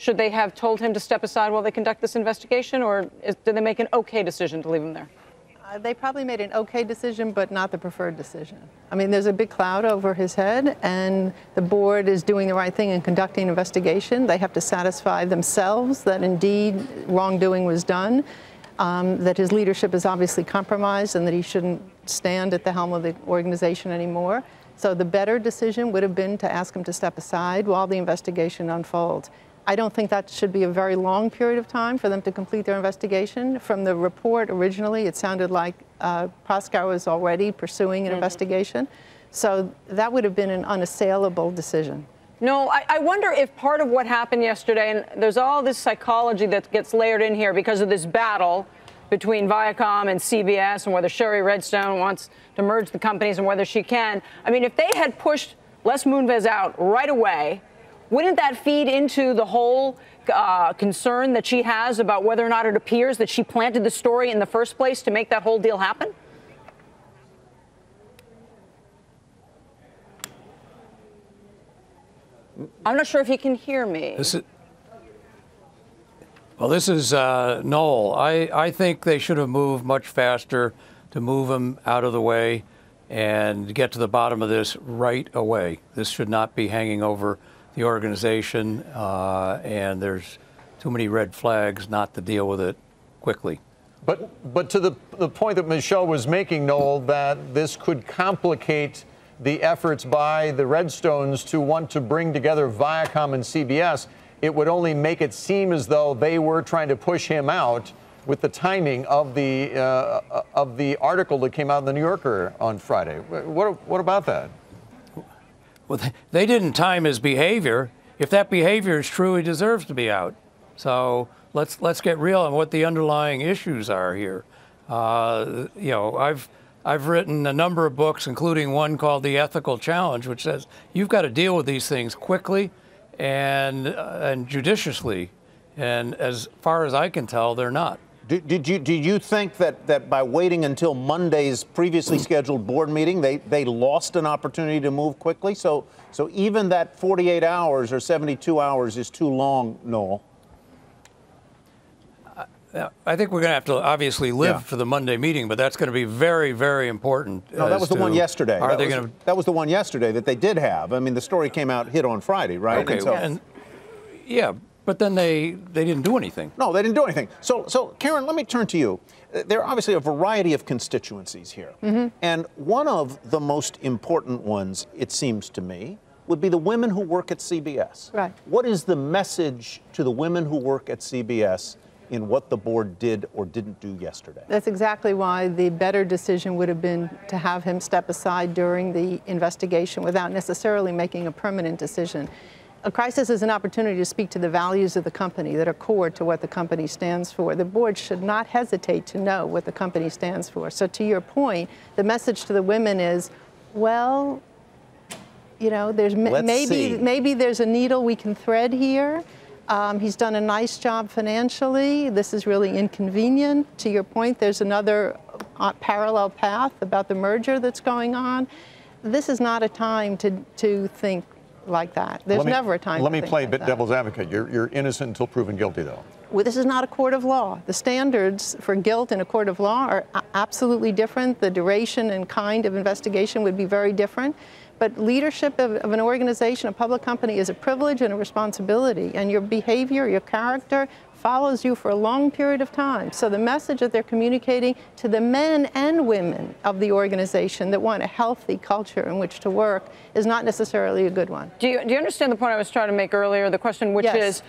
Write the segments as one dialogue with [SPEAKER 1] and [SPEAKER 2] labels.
[SPEAKER 1] Should they have told him to step aside while they conduct this investigation, or did they make an okay decision to leave him there?
[SPEAKER 2] They probably made an okay decision, but not the preferred decision. I mean, there's a big cloud over his head, and the board is doing the right thing in conducting an investigation. They have to satisfy themselves that indeed wrongdoing was done, that his leadership is obviously compromised, and that he shouldn't stand at the helm of the organization anymore. So the better decision would have been to ask him to step aside while the investigation unfolds. I don't think that should be a very long period of time for them to complete their investigation. From the report originally, it sounded like prosecutor was already pursuing an investigation. So that would have been an unassailable decision.
[SPEAKER 1] No, I wonder if part of what happened yesterday, and there's all this psychology that gets layered in here because of this battle between Viacom and CBS and whether Sherry Redstone wants to merge the companies and whether she can. I mean, if they had pushed Les Moonves out right away, wouldn't that feed into the whole concern that she has about whether or not it appears that she planted the story in the first place to make that whole deal happen? I'm not sure if you can hear me.
[SPEAKER 3] This is Noel. I think they should have moved much faster to move him out of the way and get to the bottom of this right away. This should not be hanging over the organization, and there's too many red flags not to deal with it quickly.
[SPEAKER 4] But to the point that Michelle was making, Noel, that this could complicate the efforts by the Redstones to want to bring together Viacom and CBS, it would only make it seem as though they were trying to push him out with the timing of the article that came out in the New Yorker on Friday. What about that?
[SPEAKER 3] Well, they didn't time his behavior. If that behavior is true, he deserves to be out. So let's get real on what the underlying issues are here. You know, I've written a number of books, including one called The Ethical Challenge, which says you've got to deal with these things quickly and judiciously. And as far as I can tell, they're not.
[SPEAKER 5] Did you think that by waiting until Monday's previously scheduled board meeting, they lost an opportunity to move quickly? So even that 48 hours or 72 hours is too long, Noel?
[SPEAKER 3] I think we're going to have to obviously live for the Monday meeting, but that's going to be very, very important.
[SPEAKER 5] No, that was the one yesterday. That was the one yesterday that they did have. I mean, the story came out hit on Friday, right?
[SPEAKER 3] Okay. Yeah. But then they didn't do anything.
[SPEAKER 5] No, they didn't do anything. So Karen, let me turn to you. There are obviously a variety of constituencies here. And one of the most important ones, it seems to me, would be the women who work at CBS.
[SPEAKER 2] Right.
[SPEAKER 5] What is the message to the women who work at CBS in what the board did or didn't do yesterday?
[SPEAKER 2] That's exactly why the better decision would have been to have him step aside during the investigation without necessarily making a permanent decision. A crisis is an opportunity to speak to the values of the company that are core to what the company stands for. The board should not hesitate to know what the company stands for. So to your point, the message to the women is, well, you know, there's maybe there's a needle we can thread here. He's done a nice job financially. This is really inconvenient. To your point, there's another parallel path about the merger that's going on. This is not a time to think like that. There's never a time.
[SPEAKER 4] Let me play devil's advocate. You're innocent until proven guilty, though.
[SPEAKER 2] Well, this is not a court of law. The standards for guilt in a court of law are absolutely different. The duration and kind of investigation would be very different. But leadership of an organization, a public company, is a privilege and a responsibility. And your behavior, your character, follows you for a long period of time. So the message that they're communicating to the men and women of the organization that want a healthy culture in which to work is not necessarily a good one.
[SPEAKER 1] Do you understand the point I was trying to make earlier? The question, which is,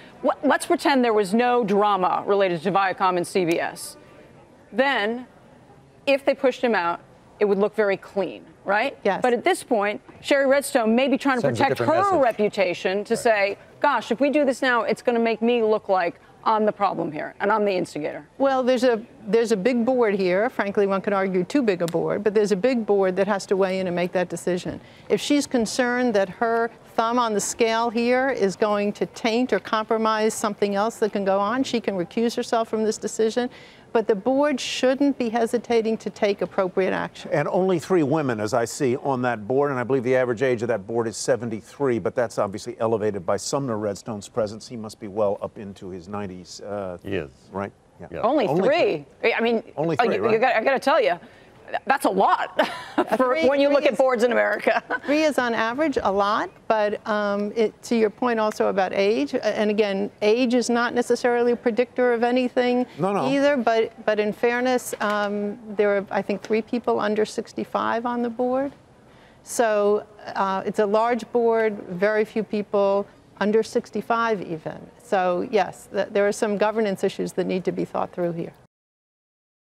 [SPEAKER 1] let's pretend there was no drama related to Viacom and CBS. Then, if they pushed him out, it would look very clean, right?
[SPEAKER 2] Yes.
[SPEAKER 1] But at this point, Sherry Redstone may be trying to protect her reputation to say, gosh, if we do this now, it's going to make me look like I'm the problem here and I'm the instigator.
[SPEAKER 2] Well, there's a there's a big board here. Frankly, one could argue too big a board, but there's a big board that has to weigh in and make that decision. If she's concerned that her thumb on the scale here is going to taint or compromise something else that can go on, she can recuse herself from this decision. But the board shouldn't be hesitating to take appropriate action.
[SPEAKER 5] And only 3 women, as I see, on that board, and I believe the average age of that board is 73, but that's obviously elevated by Sumner Redstone's presence. He must be well up into his 90s.
[SPEAKER 4] He is.
[SPEAKER 5] Right?
[SPEAKER 4] Yeah.
[SPEAKER 1] Only three. I mean,
[SPEAKER 5] only 3, right?
[SPEAKER 1] I got to tell you, that's a lot for when you look at boards in America.
[SPEAKER 2] 3 is on average a lot, but to your point also about age, and again, age is not necessarily a predictor of anything either, but in fairness, there are, I think, 3 people under 65 on the board. So it's a large board, very few people under 65 even. So yes, there are some governance issues that need to be thought through here.